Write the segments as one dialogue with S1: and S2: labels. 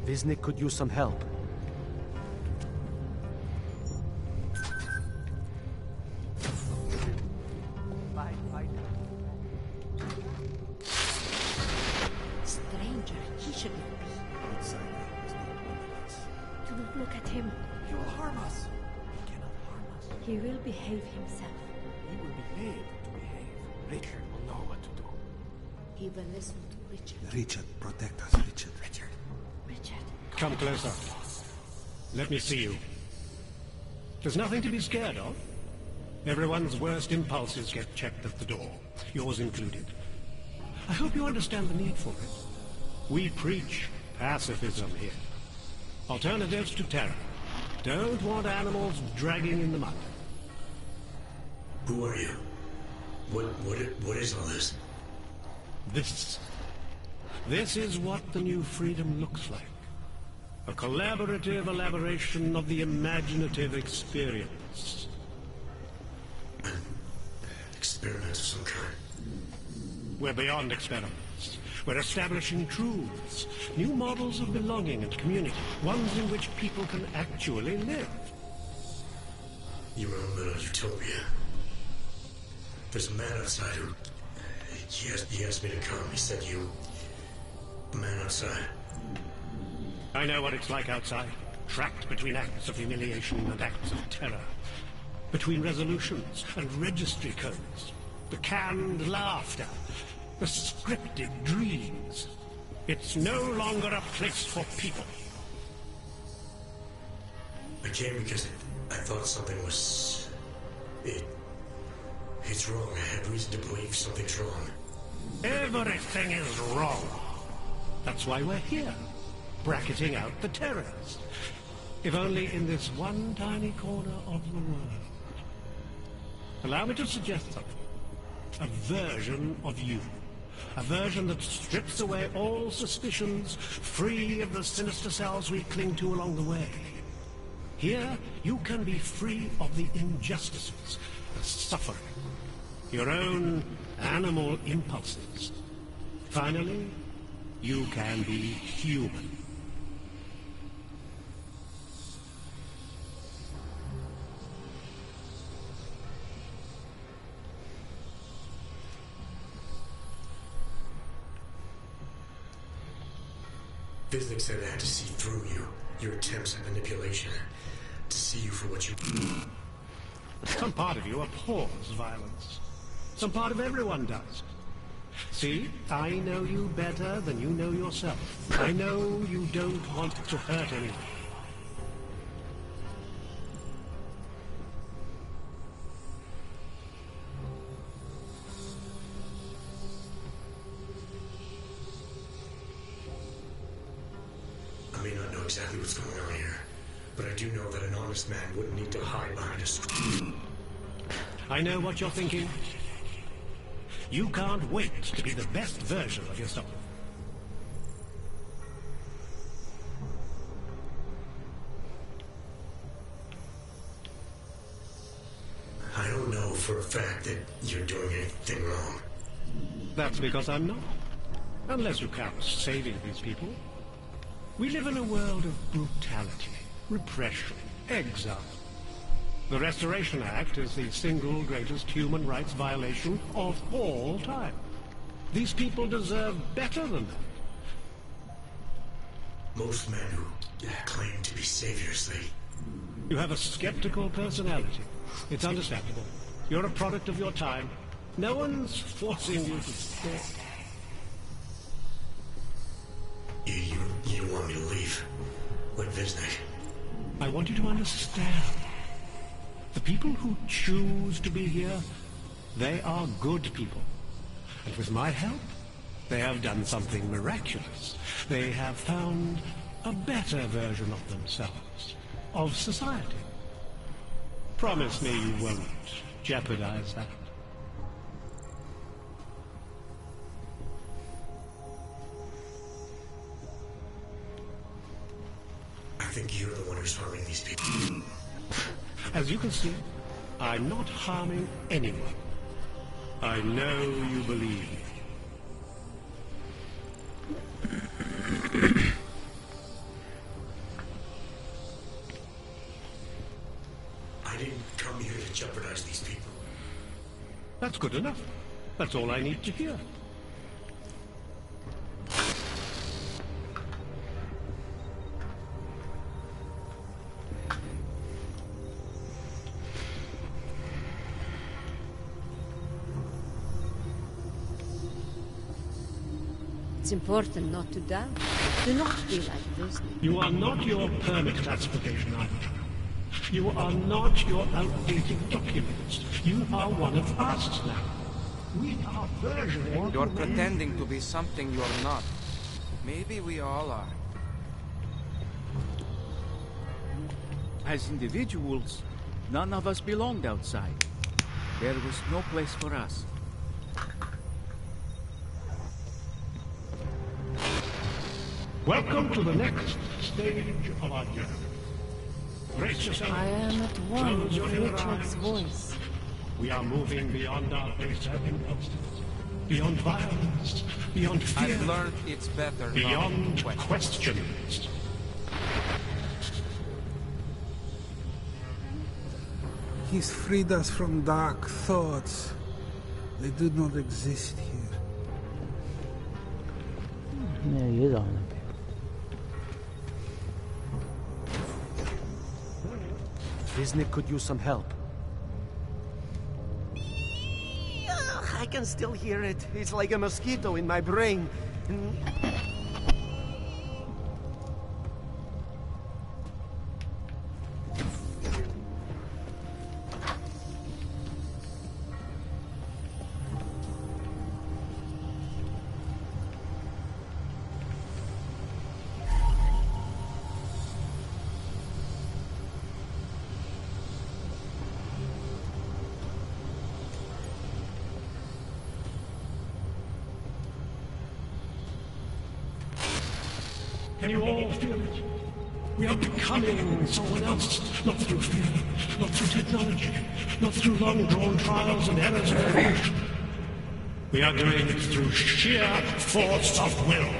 S1: Viznik could use some help.
S2: Stranger, he shouldn't be.
S3: Outsider is not one of us.
S2: Do not look at him.
S3: He will harm us. He cannot harm us.
S2: He will behave himself.
S3: He will behave to behave. Richard will know what to do.
S2: He will listen to Richard.
S4: Richard, protect us, Richard.
S3: Richard.
S2: Richard.
S5: Come closer. Let me see you. There's nothing to be scared of. Everyone's worst impulses get checked at the door, yours included. I hope you understand the need for it. We preach pacifism here. Alternatives to terror. Don't want animals dragging in the mud.
S6: Who are you? What is all this?
S5: This is what the new freedom looks like. A collaborative elaboration of the imaginative experience.
S6: An experiment of some kind.
S5: We're beyond experiments. We're establishing truths, new models of belonging and community, ones in which people can actually live.
S6: You were in a little utopia. There's a man outside who... He asked me to come. He said you... The man outside.
S5: I know what it's like outside, trapped between acts of humiliation and acts of terror. Between resolutions and registry codes. The canned laughter. The scripted dreams. It's no longer a place for people.
S6: I came because I thought something was... It's wrong. I had reason to believe something's wrong.
S5: Everything is wrong. That's why we're here, bracketing out the terrorists. If only in this one tiny corner of the world. Allow me to suggest something. A version of you. A version that strips away all suspicions, free of the sinister cells we cling to along the way. Here, you can be free of the injustices, the suffering, your own animal impulses. Finally, you can be human.
S6: Viznik said I had to see through you, your attempts at manipulation, to see you for what you...
S5: Some part of you abhors violence. Some part of everyone does. See, I know you better than you know yourself. I know you don't want to hurt anyone.
S6: I may not know exactly what's going on here, but I do know that an honest man wouldn't need to hide behind a screen.
S5: I know what you're thinking. You can't wait to be the best version of yourself.
S6: I don't know for a fact that you're doing anything wrong.
S5: That's because I'm not. Unless you count saving these people. We live in a world of brutality, repression, exile. The Restoration Act is the single greatest human rights violation of all time. These people deserve better than that.
S6: Most men who claim to be saviors,
S5: You have a skeptical personality. It's understandable. You're a product of your time. No one's forcing you to stay.
S6: You want me to leave? With Viznik?
S5: I want you to understand. The people who choose to be here, they are good people. And with my help, they have done something miraculous. They have found a better version of themselves, of society. Promise me you won't jeopardize that.
S6: I think you're the one who's harming these people.
S5: As you can see, I'm not harming anyone. I know you believe me. That's good enough. That's all I need to hear.
S2: It's important not to doubt. Do not be like this.
S5: You are not your permit classification either. You are not your outdated documents. You are one of us now. We are versioning.
S1: You're pretending to be something you're not. Maybe we all are.
S4: As individuals, none of us belonged outside. There was no place for us.
S5: Welcome to the next stage of our journey. Brace yourself.
S2: I am at one
S5: Close
S2: with
S5: your inner
S2: Richard's
S5: eyes.
S2: voice.
S5: We are moving beyond our baser impulses, beyond violence, beyond fear,
S1: I've learned it's better not
S5: beyond
S1: to question.
S5: questions.
S7: He's freed us from dark thoughts. They do not exist here.
S8: Ne يزعل
S3: Visnik could use some help. I can still hear it. It's like a mosquito in my brain.
S5: Can you all feel it? We are becoming someone else, not through fear, not through technology, not through long-drawn trials and errors of evolution. We are doing it through sheer force of will.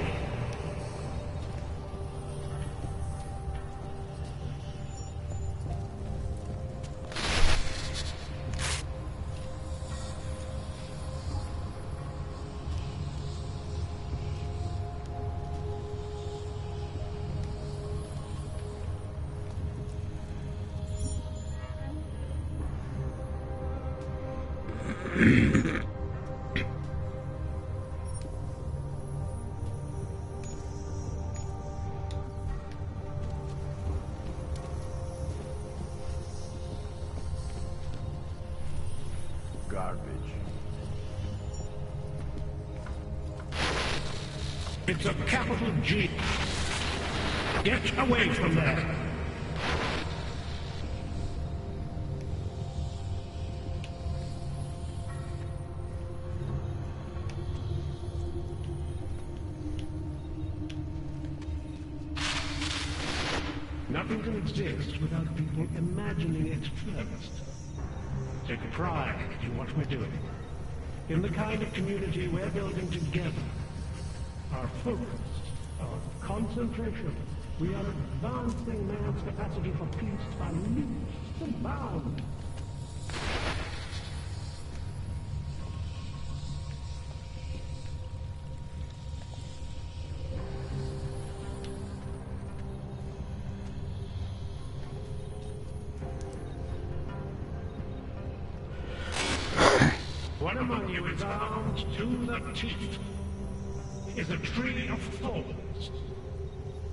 S3: Garbage.
S5: It's a capital G. Get away from there. Nothing can exist without people imagining it first. Take pride in what we're doing, in the kind of community we're building together. Our focus, our concentration, we are advancing man's capacity for peace by leaps and bounds. One among you is armed to the teeth, is a tree of thorns.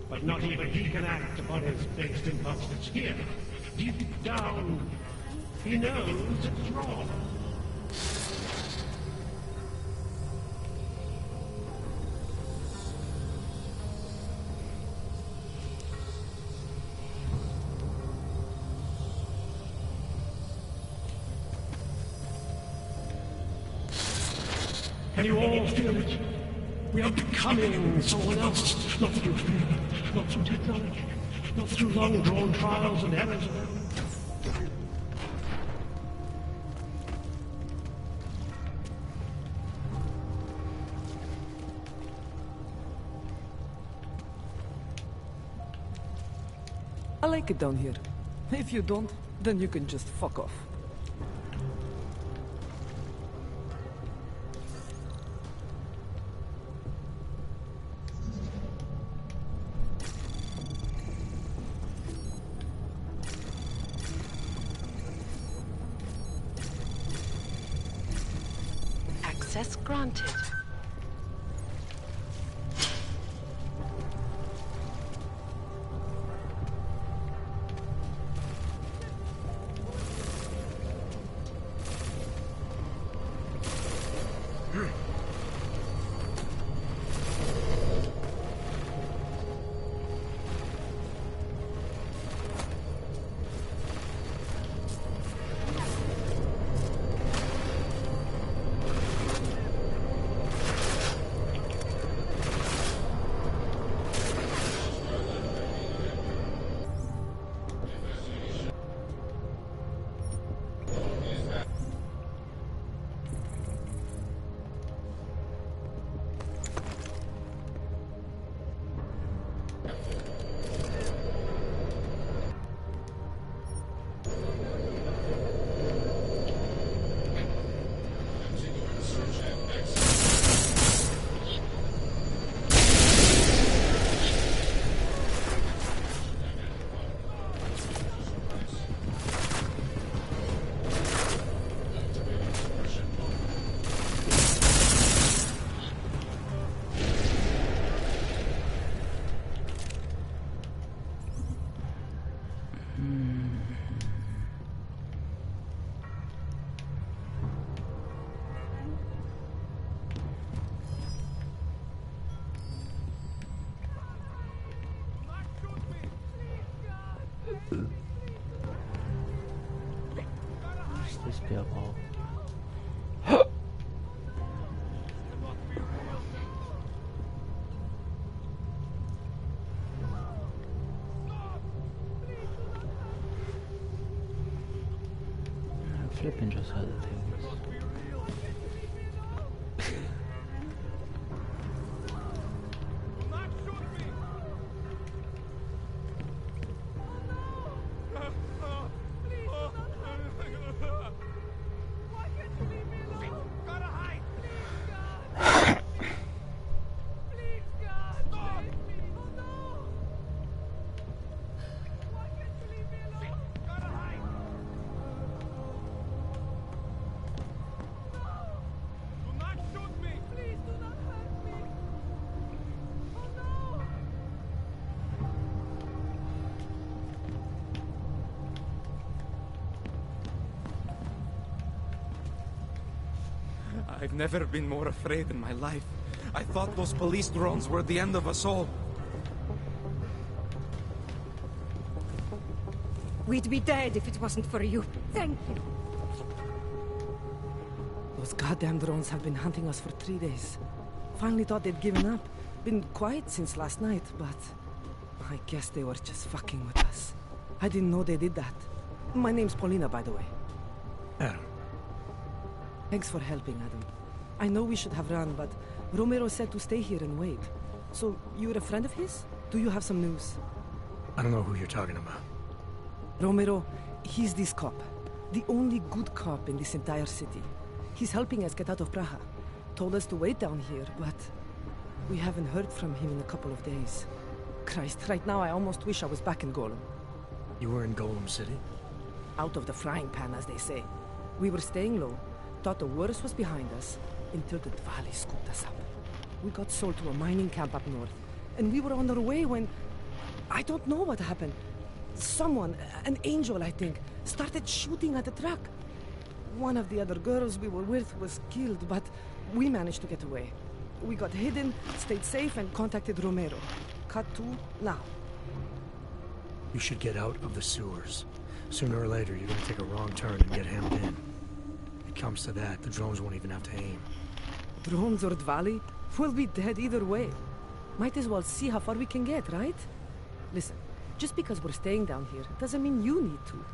S5: But not even he can act upon his based impulses here. Deep down, he knows it's wrong. Can you all feel it? We are becoming someone else, not through fear, not through technology, not through long-drawn trials and errors.
S9: I like it down here. If you don't, then you can just fuck off.
S10: Access granted.
S8: What's this be about? Flipping just other things.
S1: I've never been more afraid in my life. I thought those police drones were the end of us all.
S2: We'd be dead if it wasn't for you. Thank you.
S9: Those goddamn drones have been hunting us for 3 days. Finally thought they'd given up. Been quiet since last night, but I guess they were just fucking with us. I didn't know they did that. My name's Paulina, by the way.
S6: Adam.
S9: Thanks for helping, Adam. I know we should have run, but Romero said to stay here and wait. So, you're a friend of his? Do you have some news?
S6: I don't know who you're talking about.
S9: Romero, he's this cop. The only good cop in this entire city. He's helping us get out of Praha. Told us to wait down here, but we haven't heard from him in a couple of days. Christ, right now I almost wish I was back in Golem.
S6: You were in Golem City?
S9: Out of the frying pan, as they say. We were staying low, thought the worst was behind us, until the Dvali scooped us up. We got sold to a mining camp up north, and we were on our way when... I don't know what happened. Someone, an angel I think, started shooting at the truck. One of the other girls we were with was killed, but we managed to get away. We got hidden, stayed safe, and contacted Romero. Cut to now.
S6: You should get out of the sewers. Sooner or later, you're gonna take a wrong turn and get hemmed in. It comes to that, the drones won't even have to aim.
S9: Drones or Dvali, we'll be dead either way. Might as well see how far we can get, right? Listen, just because we're staying down here doesn't mean you need to.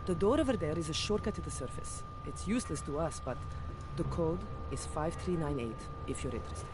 S9: The door over there is a shortcut to the surface. It's useless to us, but the code is 5398 if you're interested.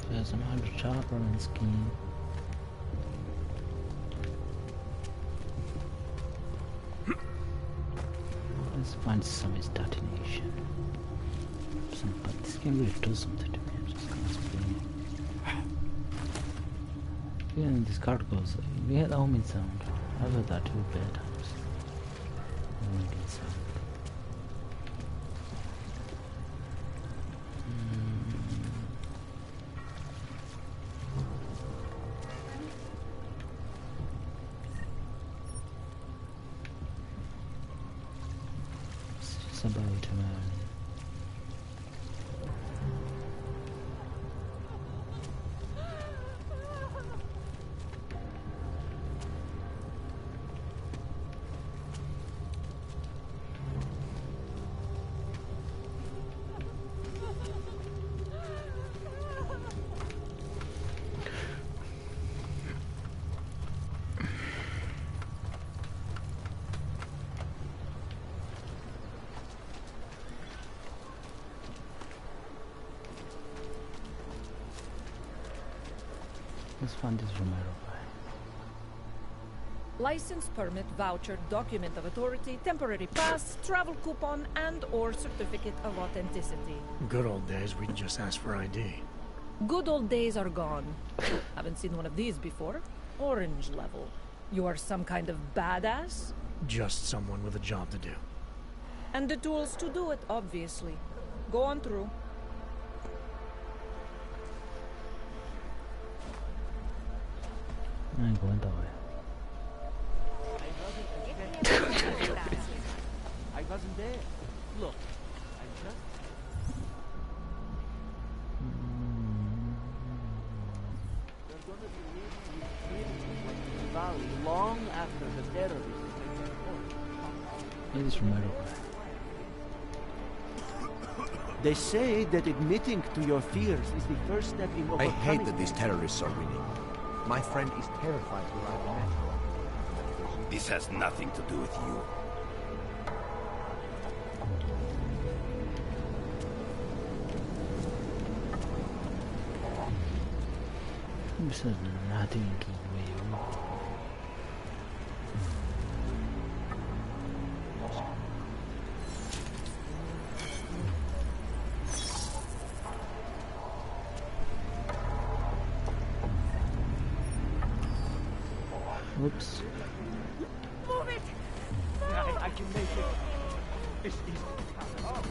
S8: There's another chopper and scheme. Let's find some detonation. But this game really does something to me. I'm just gonna explain it. Even this card goes, we had the homing sound. I've heard that 2 bad times. Homing sound. It's about to man. Let's find this Romero guy.
S10: License, permit, voucher, document of authority, temporary pass, travel coupon, and or certificate of authenticity.
S6: Good old days, we'd just ask for ID.
S10: Good old days are gone. Haven't seen one of these before. Orange level. You are some kind of badass?
S6: Just someone with a job to do.
S10: And the tools to do it, obviously. Go on through.
S8: I ain't going that way.
S4: I wasn't there. Look, I just... They're gonna be leaving the valley long after the terrorists take their course.
S8: Maybe this Romero guy.
S11: They say that admitting to your fears is the first step in
S3: I
S11: overcoming
S3: hate that these terrorists are winning. My friend is terrified to ride Anothr.
S12: This has nothing to do with you.
S8: This has nothing to do with you. Oops.
S10: Move it!
S4: I can make it. It's easy. Oh.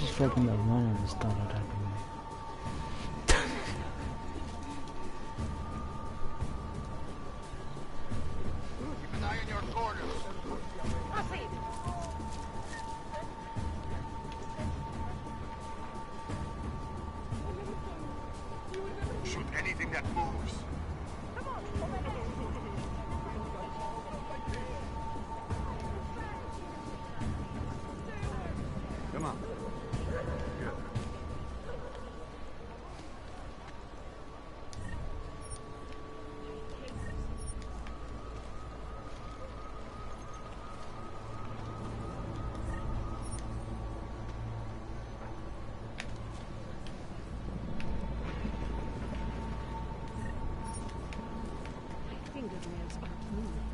S8: just fucking that one and start attacking me.
S12: Keep an eye on your corners.
S10: Proceed.
S12: Shoot anything that moves.
S1: Come on.
S2: My fingernails aren't moving.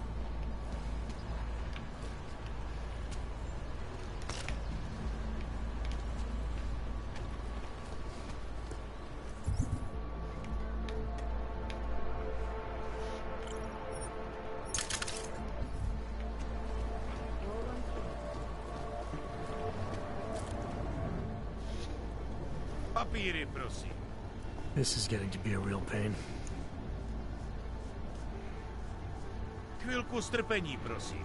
S12: Papíry, prosím.
S6: This is getting to be a real pain.
S12: Chvilku strpení, prosím.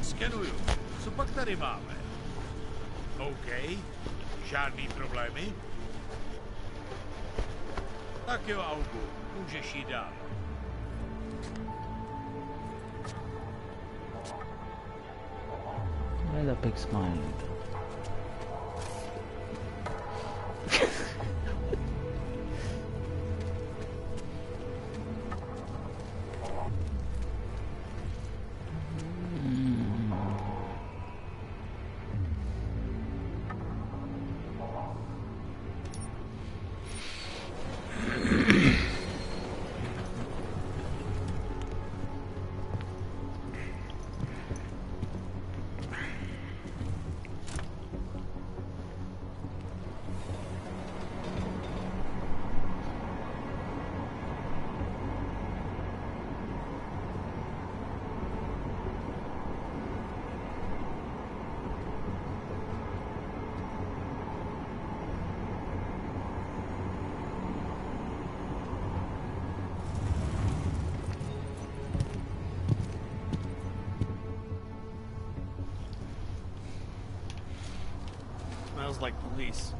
S12: Skenuju. Co pak tady máme? OK. Žádný problémy? Tak jo, Augu. Můžeš jít dál.
S8: Why the pig smiling?
S1: Smells like police.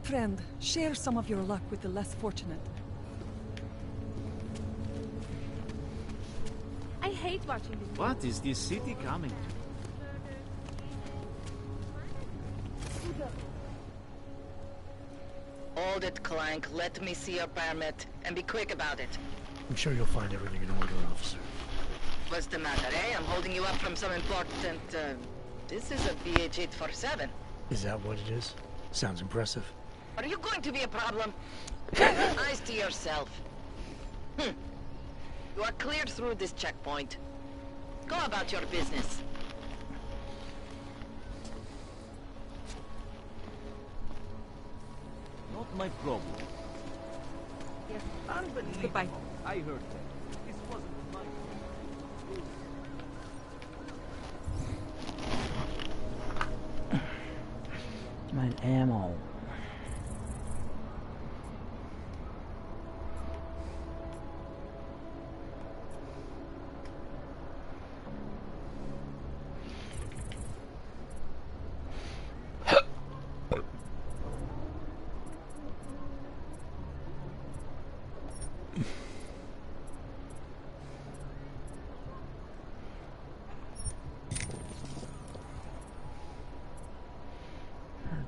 S13: Friend, share some of your luck with the less fortunate.
S2: I hate watching this.
S4: What is this city coming to?
S14: Hold it, Clank. Let me see your permit. And be quick about it.
S6: I'm sure you'll find everything in order, officer.
S14: What's the matter, eh? I'm holding you up from some important, This is a BH-847.
S6: Is that what it is? Sounds impressive.
S14: Are you going to be a problem? Eyes to yourself. You are cleared through this checkpoint. Go about your business.
S4: Not my problem.
S2: Yes.
S4: Unbelievable.
S2: Goodbye.
S4: I heard that. This wasn't my
S8: My ammo.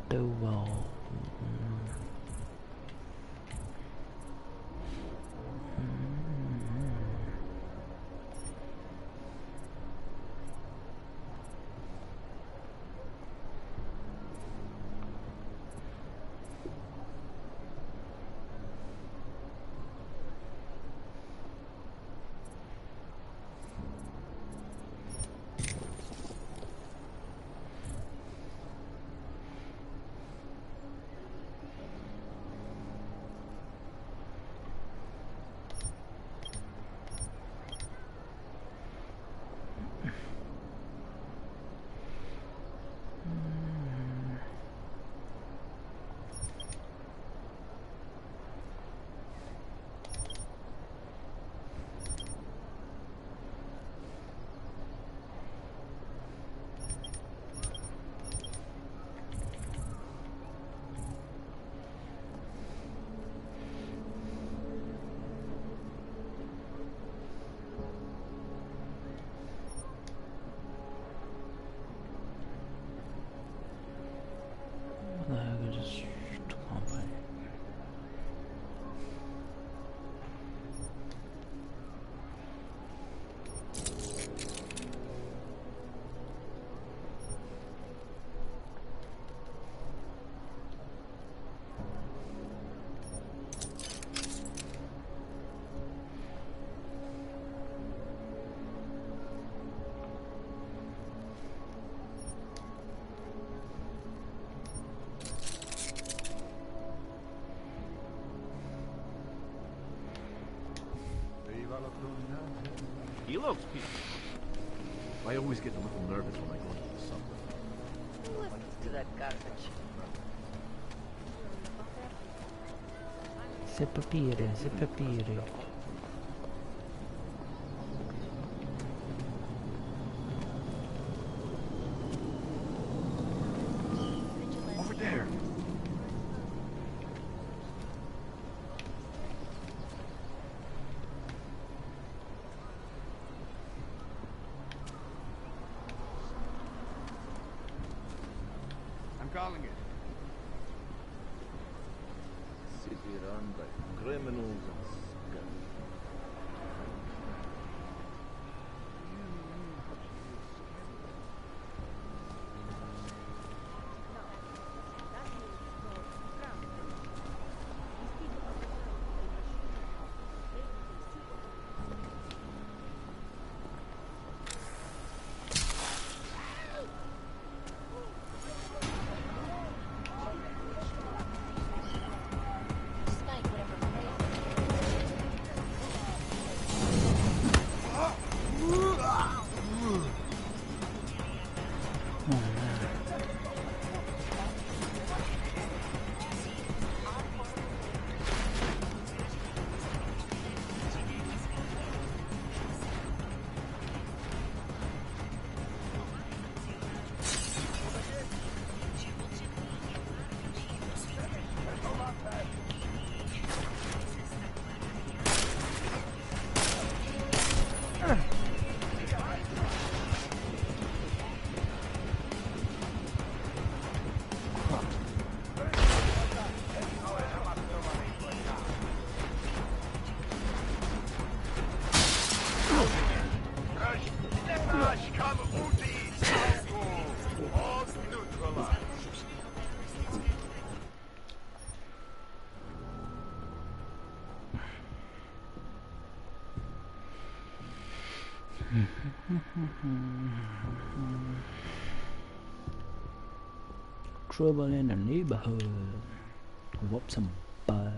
S8: Do well.
S15: I always get a little nervous when I go into the subway.
S14: Listen to that garbage.
S8: Se papire, se papire.
S15: Over there.
S12: I'm calling it.
S15: City run by criminals and scum.
S8: Trouble in the neighborhood. Whoop some butt.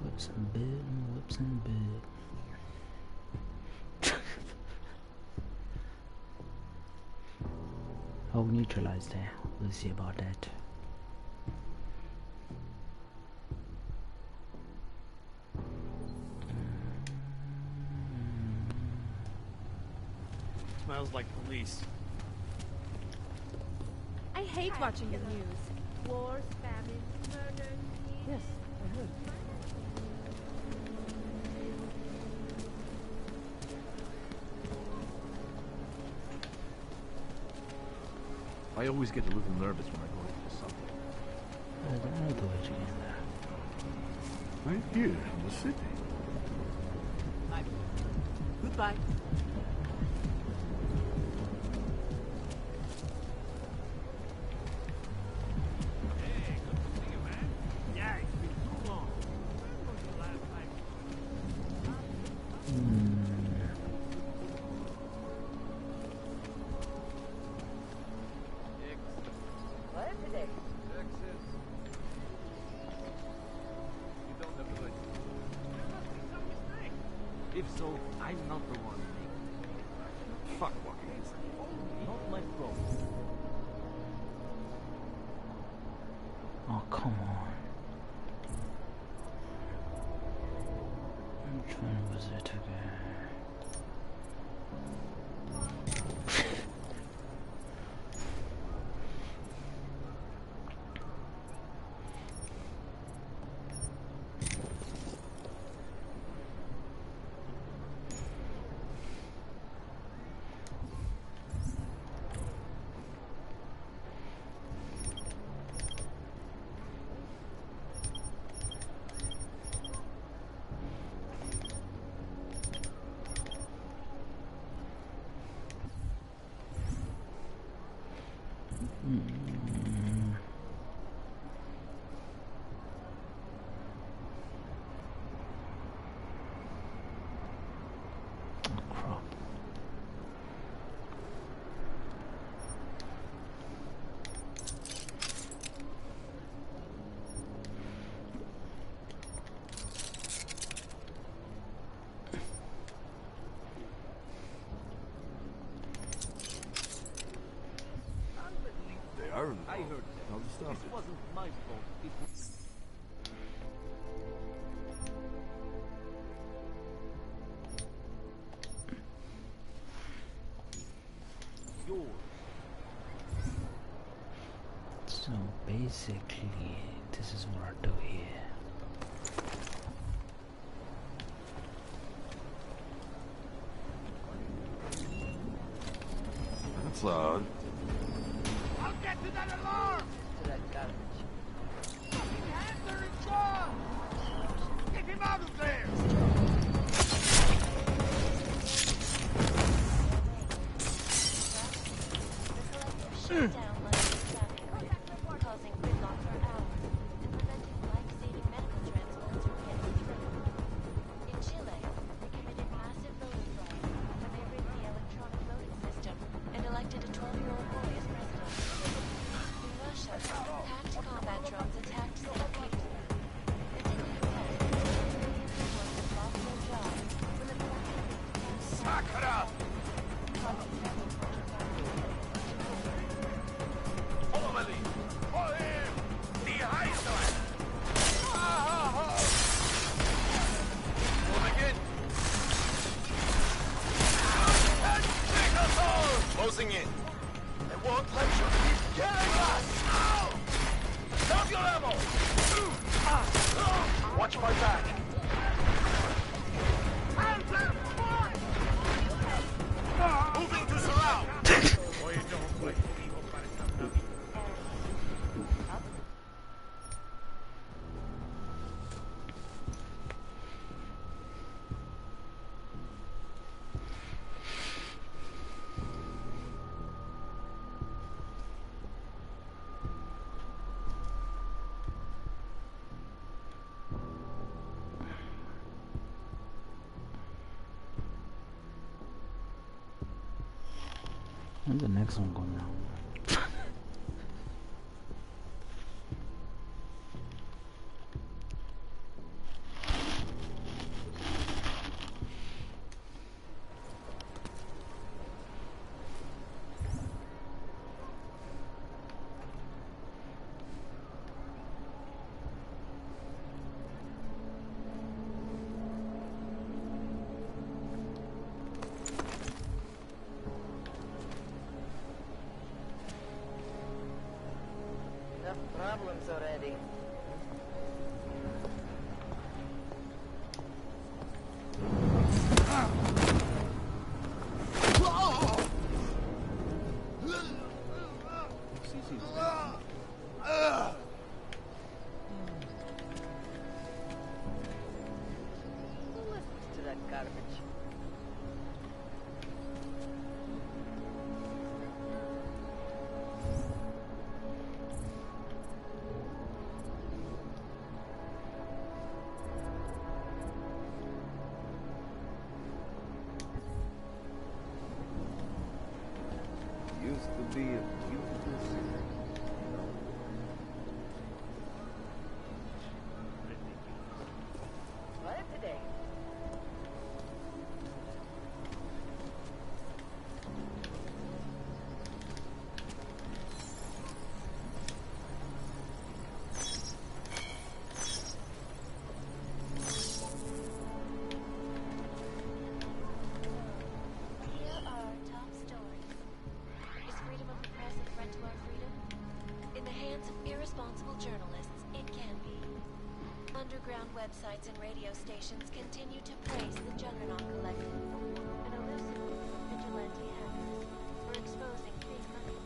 S8: Whoop some bit and whoop some bit. Oh, neutralized there. We'll see about that.
S16: Smells like police.
S17: I hate watching the news. Wars, famine, murder.
S9: Yes, I heard.
S15: I always get a little nervous when I go into the subway.
S8: I don't know the way to get there.
S15: Right here in the city.
S9: Bye. Goodbye.
S11: If so, I'm not the one. Fuck walking inside. Not my problem.
S8: Oh, come on. Which one was it again?
S15: heard
S11: I heard
S15: I'll just stop
S11: it. It wasn't my fault. It was... yours.
S8: So basically, this is what I do here.
S15: That's loud.
S12: I'll get to that alarm!
S14: To that garbage.
S12: Fucking hands are in charge! Get him out of there!
S17: Shutdown London traffic, causing gridlock for hours and preventing life-saving medical transports from getting through. In Chile, they committed massive voter fraud when they rigged the electronic voting system and elected a 12-year-old boy as president. In Russia, hacked combat drones attacked St. Petersburg. It didn't affect them. Lost their job when the collective
S12: Suck it up! For him! Die Heisel! Moving in! And take us all! Closing in. They won't let you keep killing us! Ow! Stop your ammo! Watch my back! Moving to surround!
S8: When's the next one going down?
S14: Enough problems already. Who listens to that garbage?
S15: Used to be a beautiful city.
S14: What today?
S17: Here are our top stories. Is freedom of the press a threat to our freedom? In the hands of irresponsible journalists, it can be. Underground websites and radio stations continue to praise the Juggernaut Collective, an elusive group of vigilante hackers for exposing fake money.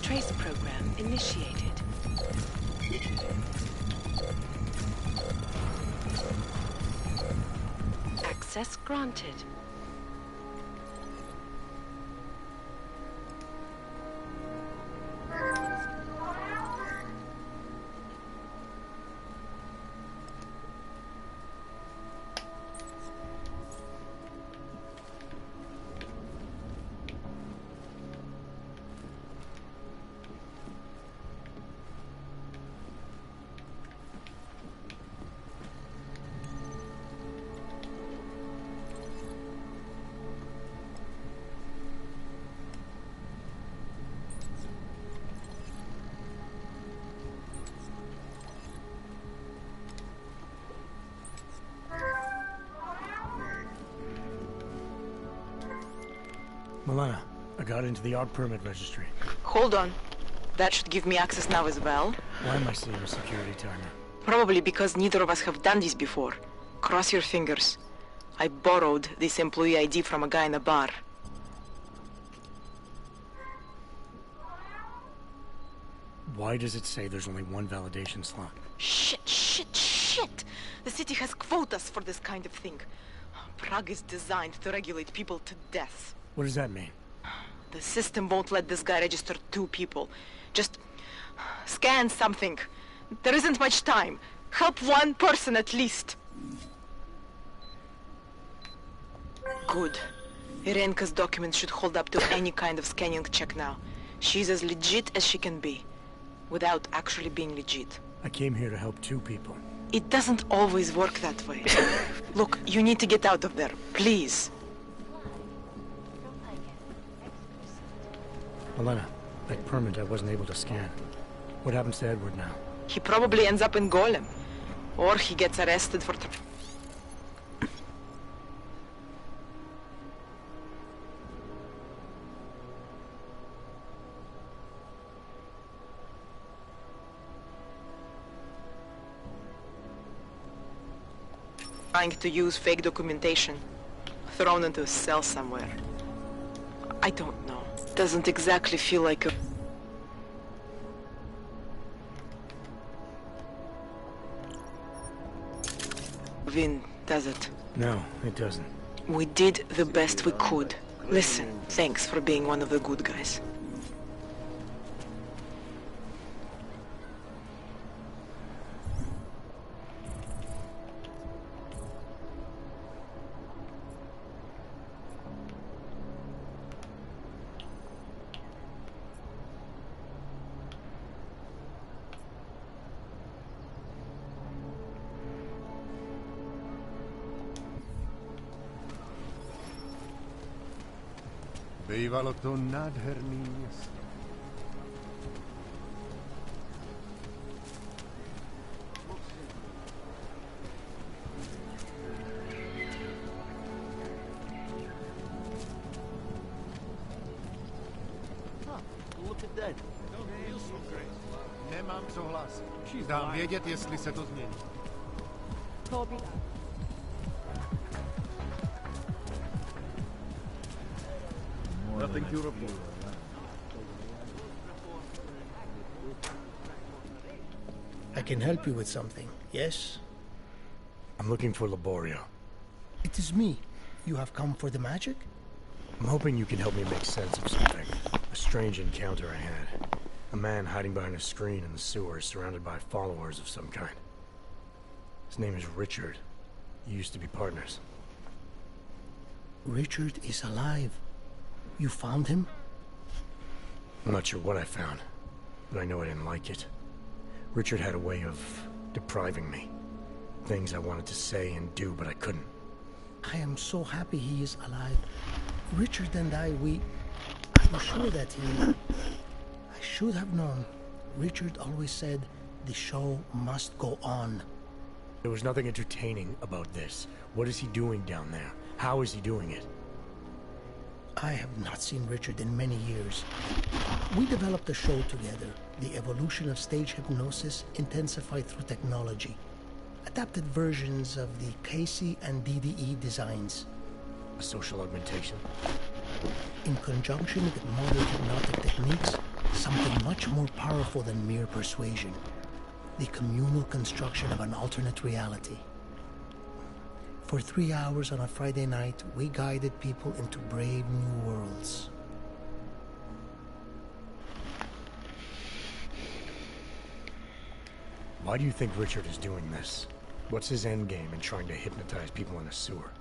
S16: trace program initiated. Access granted.
S18: Milena, I got into the art permit registry.
S16: Hold on. That should give me access now as well.
S18: Why am I seeing a security timer?
S16: Probably because neither of us have done this before. Cross your fingers. I borrowed this employee ID from a guy in a bar.
S18: Why does it say there's only one validation slot?
S16: Shit! The city has quotas for this kind of thing. Prague is designed to regulate people to death.
S18: What does that mean?
S16: The system won't let this guy register 2 people. Just scan something. There isn't much time. Help 1 person at least. Good. Irenka's documents should hold up to any kind of scanning check now. She's as legit as she can be, without actually being legit.
S18: I came here to help 2 people.
S16: It doesn't always work that way. Look, you need to get out of there, please.
S18: Milena, that permit I wasn't able to scan. What happens to Edward now?
S16: He probably ends up in Golem. Or he gets arrested for trying to use fake documentation. Thrown into a cell somewhere. I don't know. Doesn't exactly feel like a... win, does it?
S18: No, it doesn't.
S16: We did the best we could. Listen, thanks for being one of the good guys.
S19: Bývalo to nádherný město.
S3: Look at that.
S19: Nemám co hlásit. Dám vědět, jestli se to změní.
S15: Nothing to report.
S20: I can help you with something, yes?
S18: I'm looking for Laborio.
S20: It is me. You have come for the magic?
S18: I'm hoping you can help me make sense of something. A strange encounter I had. A man hiding behind a screen in the sewers, surrounded by followers of some kind. His name is Richard. You used to be partners.
S20: Richard is alive. You found him?
S18: I'm not sure what I found, but I know I didn't like it. Richard had a way of depriving me. Things I wanted to say and do, but I couldn't.
S20: I am so happy he is alive. Richard and I was sure that he... I should have known. Richard always said, the show must go on.
S18: There was nothing entertaining about this. What is he doing down there? How is he doing it?
S20: I have not seen Richard in many years. We developed a show together, the evolution of stage hypnosis intensified through technology. Adapted versions of the Casey and DDE designs.
S18: A social augmentation?
S20: In conjunction with modern hypnotic techniques, something much more powerful than mere persuasion. The communal construction of an alternate reality. For 3 hours on a Friday night, we guided people into brave new worlds.
S18: Why do you think Richard is doing this? What's his endgame in trying to hypnotize people in a sewer?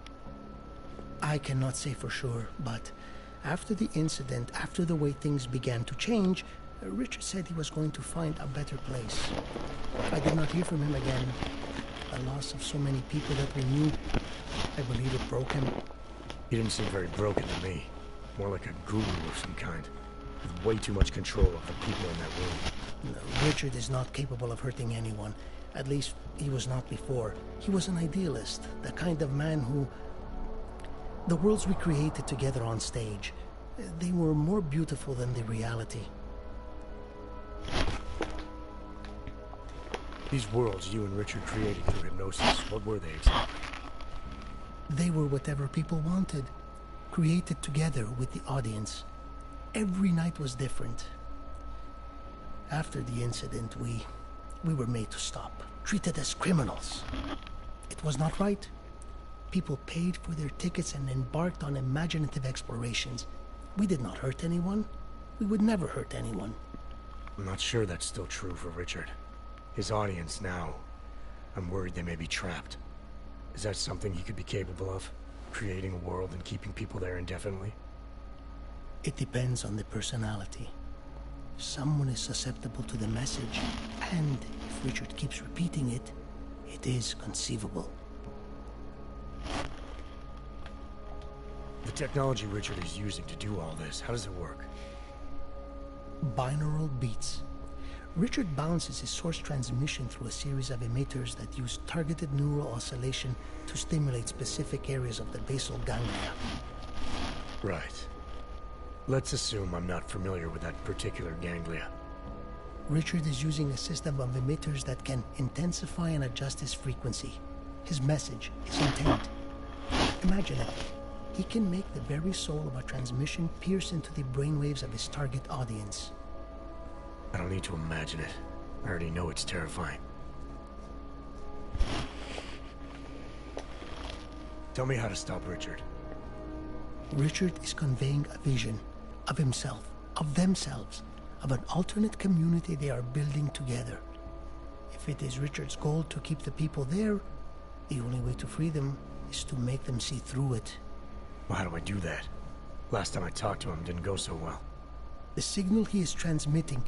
S20: I cannot say for sure, but after the incident, after the way things began to change, Richard said he was going to find a better place. I did not hear from him again. The loss of so many people that we knew, I believe it broke him.
S18: He didn't seem very broken to me. More like a guru of some kind, with way too much control of the people in that room.
S20: No, Richard is not capable of hurting anyone. At least, he was not before. He was an idealist, the kind of man who... The worlds we created together on stage, they were more beautiful than the reality.
S18: These worlds you and Richard created through hypnosis, what were they exactly?
S20: They were whatever people wanted, created together with the audience. Every night was different. After the incident, we were made to stop, treated as criminals. It was not right. People paid for their tickets and embarked on imaginative explorations. We did not hurt anyone. We would never hurt anyone.
S18: I'm not sure that's still true for Richard. His audience now, I'm worried they may be trapped. Is that something he could be capable of? Creating a world and keeping people there indefinitely?
S20: It depends on the personality. If someone is susceptible to the message, and if Richard keeps repeating it, it is conceivable.
S18: The technology Richard is using to do all this, how does it work?
S20: Binaural beats. Richard bounces his source transmission through a series of emitters that use targeted neural oscillation to stimulate specific areas of the basal ganglia.
S18: Right. Let's assume I'm not familiar with that particular ganglia.
S20: Richard is using a system of emitters that can intensify and adjust his frequency. His message, his intent. Imagine it. He can make the very soul of a transmission pierce into the brainwaves of his target audience.
S18: I don't need to imagine it. I already know it's terrifying. Tell me how to stop Richard.
S20: Richard is conveying a vision of himself, of themselves, of an alternate community they are building together. If it is Richard's goal to keep the people there, the only way to free them is to make them see through it.
S18: Well, how do I do that? Last time I talked to him didn't go so well.
S20: The signal he is transmitting,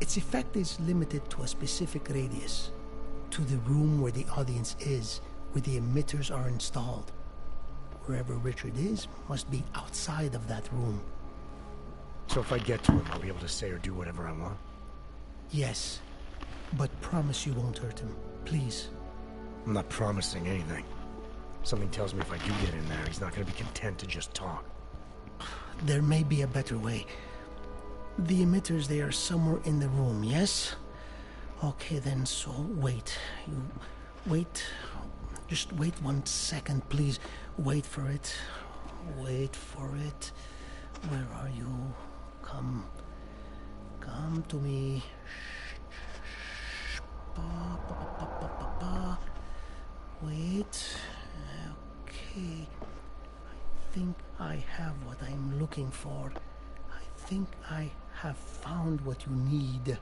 S20: its effect is limited to a specific radius, to the room where the audience is, where the emitters are installed. Wherever Richard is must be outside of that room.
S18: So if I get to him, I'll be able to say or do whatever I want?
S20: Yes, but promise you won't hurt him, please.
S18: I'm not promising anything. Something tells me if I do get in there, he's not going to be content to just talk.
S20: There may be a better way. The emitters, they are somewhere in the room, yes? Okay then, so wait. You wait. Just wait 1 second, please. Wait for it. Wait for it. Where are you? Come to me. Shh. Wait. Okay. I think I have what I'm looking for. I think I have found what you need.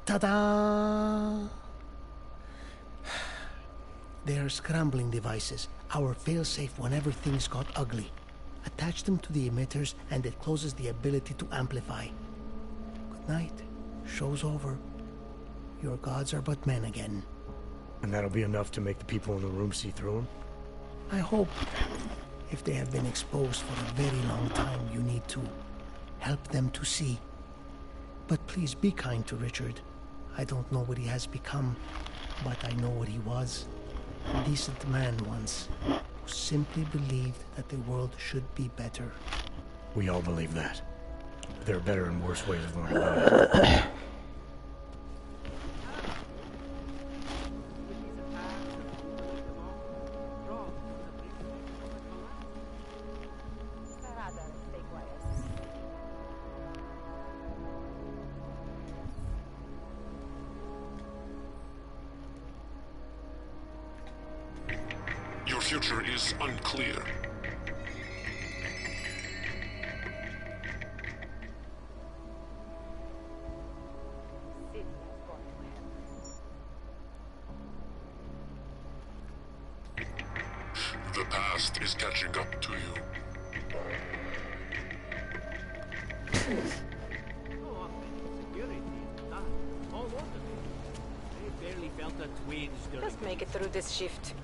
S20: Ta-da! They are scrambling devices, our failsafe whenever things got ugly. Attach them to the emitters and it closes the ability to amplify. Good night. Show's over. Your gods are but men again.
S18: And that'll be enough to make the people in the room see through him?
S20: I hope. If they have been exposed for a very long time, you need to help them to see. But please be kind to Richard. I don't know what he has become, but I know what he was. A decent man once, who simply believed that the world should be better.
S18: We all believe that. There are better and worse ways of learning about it.
S21: future is unclear. The past is catching up to you.
S16: Just make it through this shift.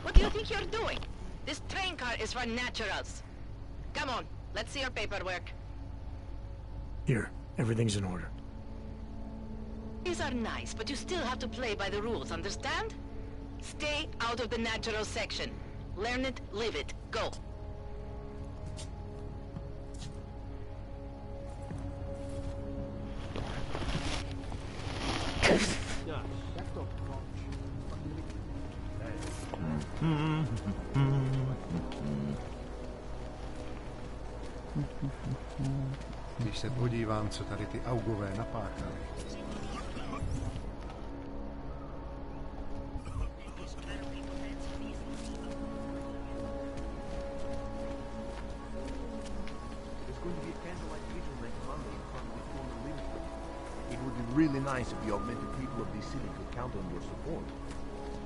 S14: What do you think you're doing? This train car is for naturals. Come on, let's see your paperwork.
S18: Here, everything's in order.
S14: These are nice, but you still have to play by the rules, understand? Stay out of the natural section. Learn it, live it. Go.
S19: Když se podívám, co tady ty augové napáchali.
S15: It would be really nice if the augmented people of this city could count on your support.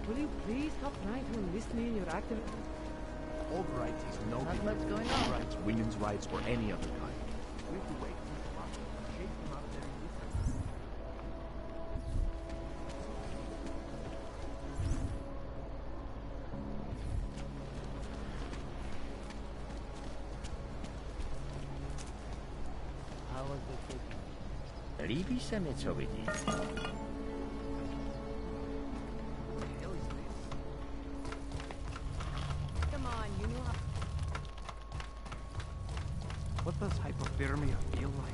S9: Will you please stop trying to enlist me in your activity?
S15: All rights is no
S9: Not
S15: different
S9: much
S15: than
S9: going
S15: human
S9: on.
S15: rights, women's rights, or any other kind. We have to wait. Shake them out of their indifference.
S22: How was vacation? Líbí se mi, co vidím.
S9: Come on, you know how...
S11: What does hypothermia feel like?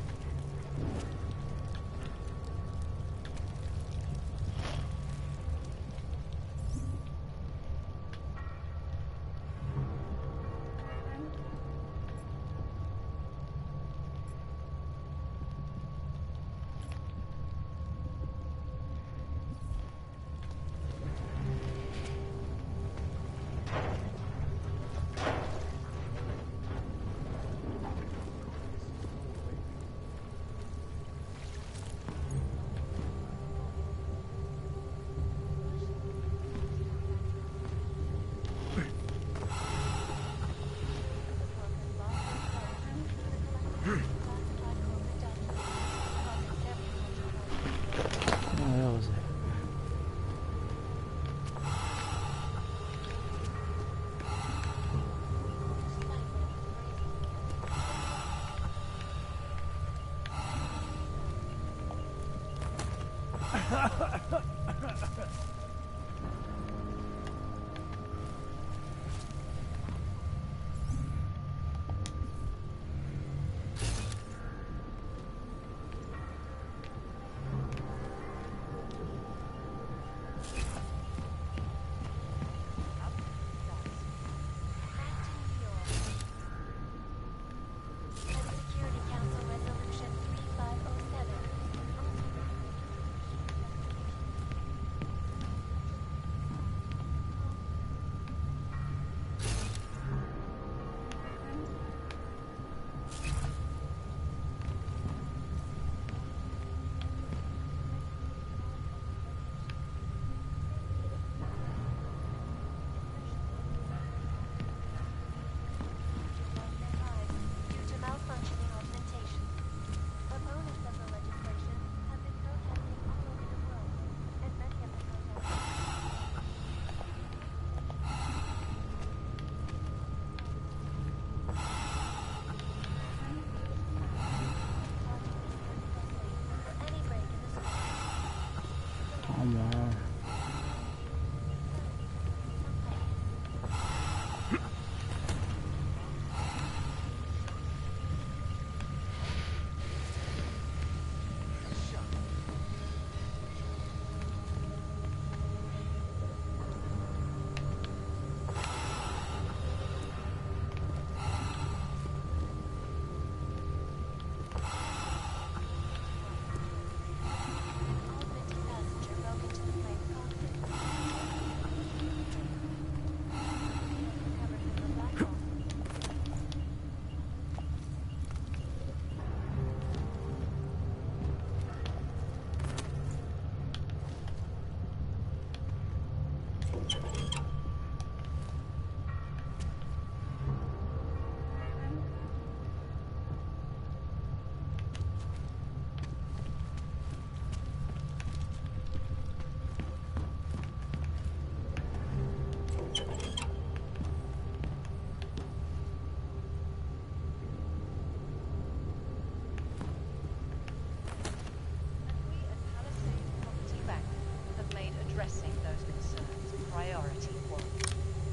S8: Come on.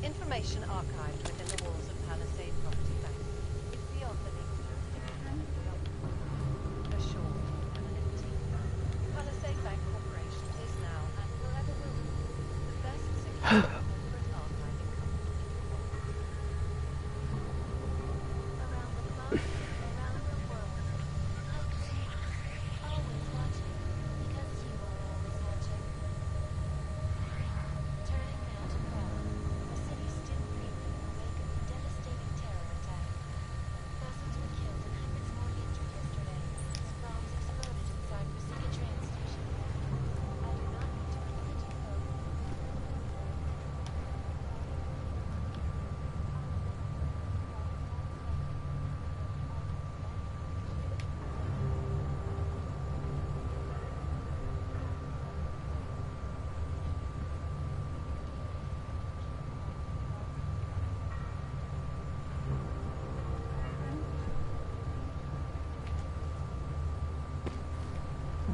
S5: Information archived within the walls of Palisade Property Bank is beyond the legal jurisdiction of the government. Assured anonymity. Palisade Bank Corporation is now and forever will be the best secure corporate archiving company in the world. Around the clock, around the world. Always watching, because you are always watching. Turning now to Prague. The city still grieving in the wake of the devastating terror attack. Thousands were killed and hundreds more injured yesterday as bombs exploded inside Brasilia train station. I do not need to remind you, though.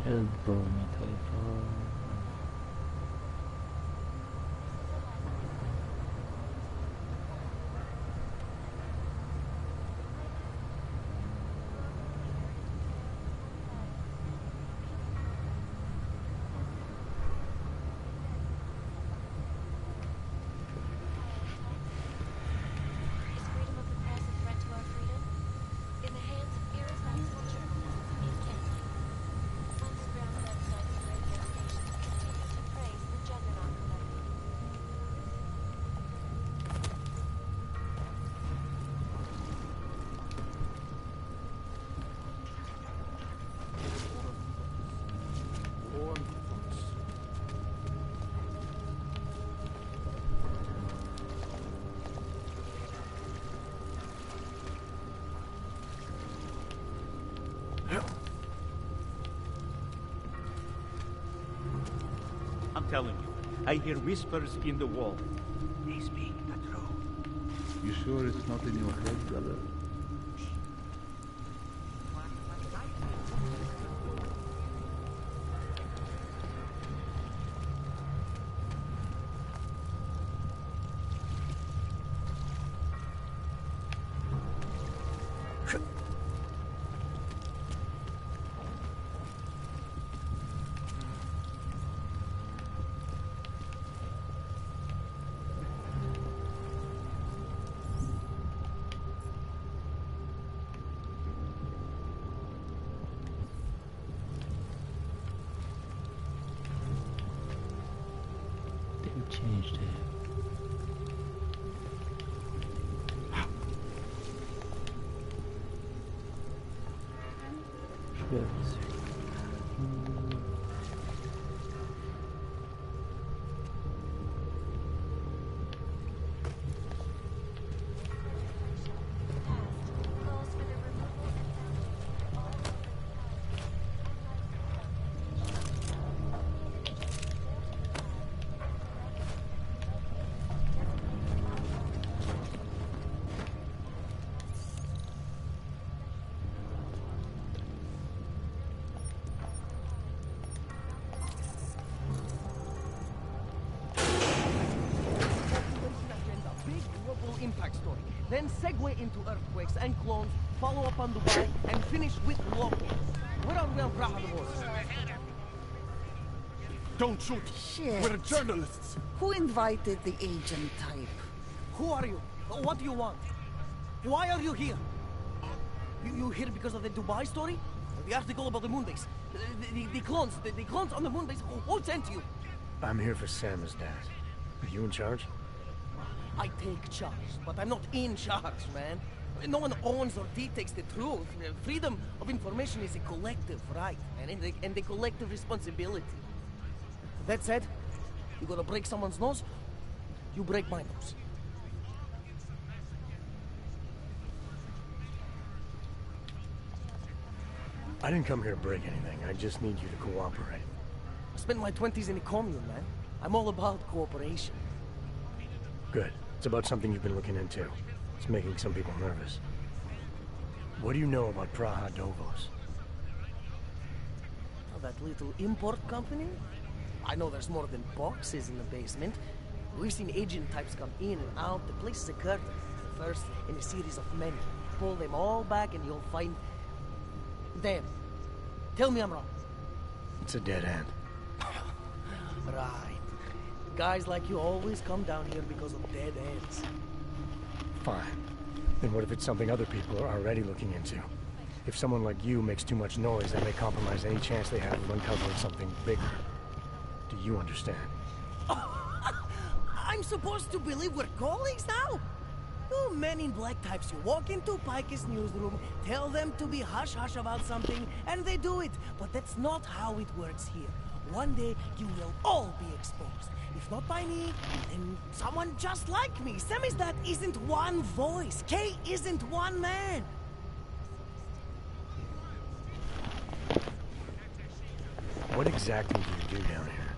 S8: Elbow metal.
S5: Is freedom of the press a threat to our freedom? In the hands of irresponsible journalists, it can be. Underground websites and radio stations continue to praise the Juggernaut collective.
S4: I'm telling you, I hear whispers in the wall. They speak the truth.
S22: You sure it's not in your head, brother?
S8: They changed it. Shreds.
S3: then segue into earthquakes and clones, follow up on Dubai, and finish with locals. Where are we on Praha?
S12: Don't shoot!
S7: Shit.
S12: We're journalists!
S7: Who invited the agent type?
S3: Who are you? What do you want? Why are you here? You here because of the Dubai story? The article about the moonbase? The clones on the moonbase? Who sent you?
S18: I'm here for Sam's dad. Are you in charge?
S3: I take charge, but I'm not in charge, man. No one owns or dictates the truth. Freedom of information is a collective right, and a collective responsibility. That said, you gonna break someone's nose, you break my nose.
S18: I didn't come here to break anything. I just need you to cooperate.
S3: I spent my 20s in a commune, man. I'm all about cooperation.
S18: Good. It's about something you've been looking into. It's making some people nervous. What do you know about Praha Dovos?
S3: Oh, that little import company? I know there's more than boxes in the basement. We've seen agent types come in and out. The place is a curtain. The first in a series of many. Pull them all back and you'll find... Damn. Tell me I'm wrong.
S18: It's a dead end.
S3: Right. Guys like you always come down here because of dead ends.
S18: Fine. Then what if it's something other people are already looking into? If someone like you makes too much noise, that may compromise any chance they have of uncovering something bigger. Do you understand?
S3: I'm supposed to believe we're colleagues now? You men in black types, you walk into Pike's newsroom, tell them to be hush-hush about something, and they do it. But that's not how it works here. One day, you will all be exposed. If not by me, then someone just like me. Samizdat isn't one voice. K isn't one man.
S18: What exactly do you do down here?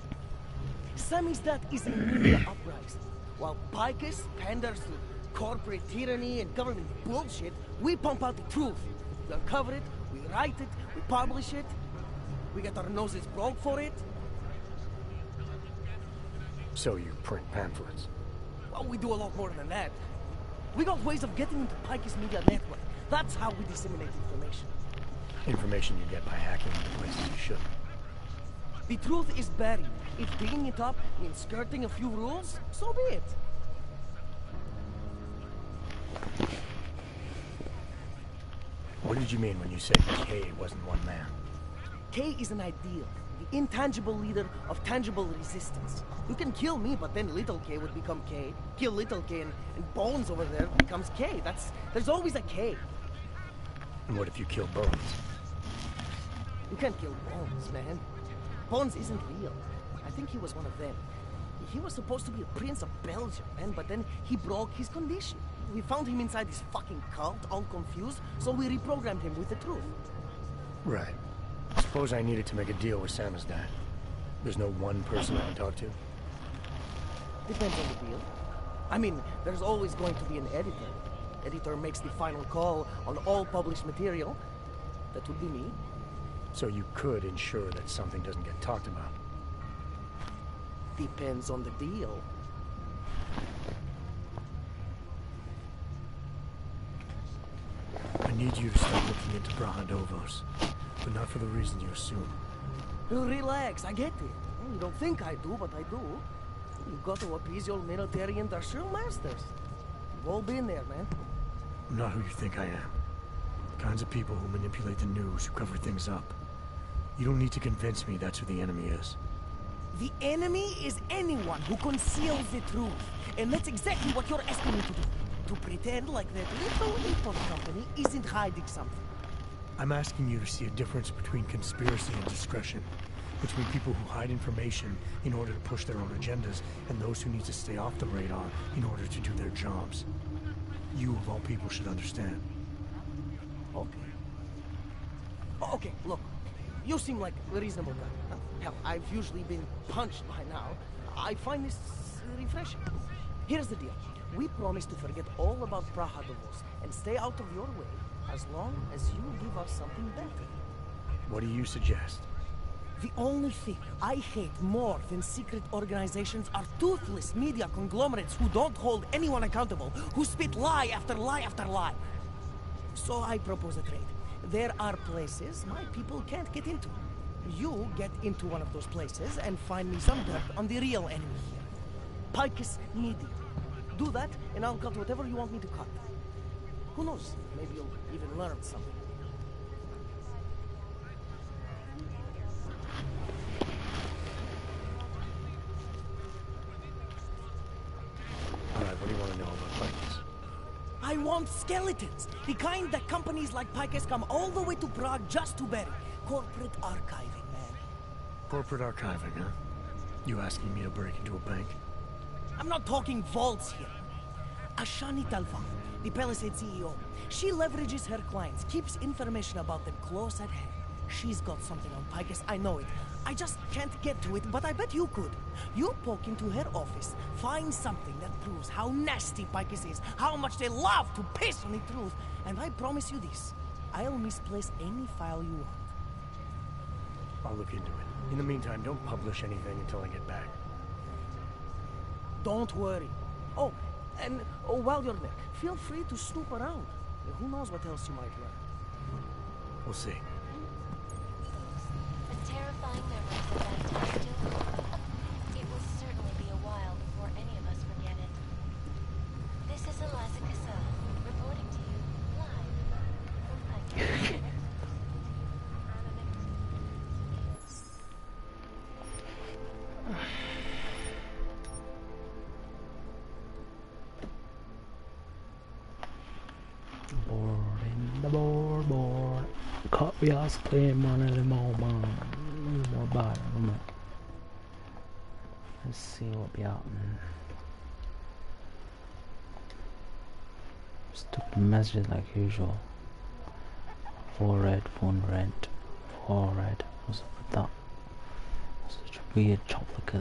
S3: Samizdat is a media uprising. While Picus panders to corporate tyranny and government bullshit, we pump out the truth. We uncover it, we write it, we publish it. We get our noses broke for it.
S18: So you print pamphlets?
S3: Well, we do a lot more than that. We got ways of getting into Pike's media network. That's how we disseminate information.
S18: Information you get by hacking into places you shouldn't.
S3: The truth is buried. If digging it up means skirting a few rules, so be it.
S18: What did you mean when you said K wasn't one man?
S3: K is an ideal, the intangible leader of tangible resistance. You can kill me, but then little K would become K. Kill little K and Bones over there becomes K. There's always a K.
S18: And what if you kill Bones?
S3: You can't kill Bones, man. Bones isn't real. I think he was one of them. He was supposed to be a prince of Belgium, man, but then he broke his condition. We found him inside this fucking cult, all confused, so we reprogrammed him with the truth.
S18: Right. Suppose I needed to make a deal with Samizdat. There's no one person I can talk to?
S3: Depends on the deal. I mean, there's always going to be an editor. Editor makes the final call on all published material. That would be me.
S18: So you could ensure that something doesn't get talked about?
S3: Depends on the deal.
S18: I need you to start looking into Praha Dovos, but not for the reason you assume.
S3: Relax, I get it. You don't think I do, but I do. You've got to appease your military industrial masters. We've all been there, man.
S18: I'm not who you think I am. The kinds of people who manipulate the news, who cover things up. You don't need to convince me that's who the enemy is.
S3: The enemy is anyone who conceals the truth. And that's exactly what you're asking me to do. To pretend like that little import company isn't hiding something.
S18: I'm asking you to see a difference between conspiracy and discretion. Between people who hide information in order to push their own agendas, and those who need to stay off the radar in order to do their jobs. You, of all people, should understand.
S3: Okay. Okay, look. You seem like a reasonable guy. Hell, I've usually been punched by now. I find this refreshing. Here's the deal. We promise to forget all about Praha Dovos and stay out of your way as long as you give us something better.
S18: What do you suggest?
S3: The only thing I hate more than secret organizations are toothless media conglomerates who don't hold anyone accountable, who spit lie after lie after lie. So I propose a trade. There are places my people can't get into. You get into one of those places and find me some dirt on the real enemy here. Picus Media. Do that, and I'll cut whatever you want me to cut. Who knows? Maybe you'll even learn something.
S18: Alright, what do you want to know about Picus?
S3: I want skeletons. The kind that companies like Picus come all the way to Prague just to bury. Corporate archiving, man.
S18: Corporate archiving, huh? You asking me to break into a bank?
S3: I'm not talking vaults here. Ashani Talvan, the Palisade CEO, she leverages her clients, keeps information about them close at hand. She's got something on Picus, I know it. I just can't get to it, but I bet you could. You poke into her office, find something that proves how nasty Picus is, how much they love to piss on the truth, and I promise you this, I'll misplace any file you want.
S18: I'll look into it. In the meantime, don't publish anything until I get back.
S3: Don't worry. Oh, and while you're there, feel free to snoop around. Who knows what else you might learn.
S18: We'll see.
S17: The terrifying memories of that time still hold. It will certainly be a while before any of us forget it. This is Eliza Casella, reporting to you live from Pike.
S8: Board. Copy us claim one of them all, man. More bad, let's see what be happening. Stupid messages like usual. 4 red, 1 red, 4 red. What's up with that? Such a weird chocolate.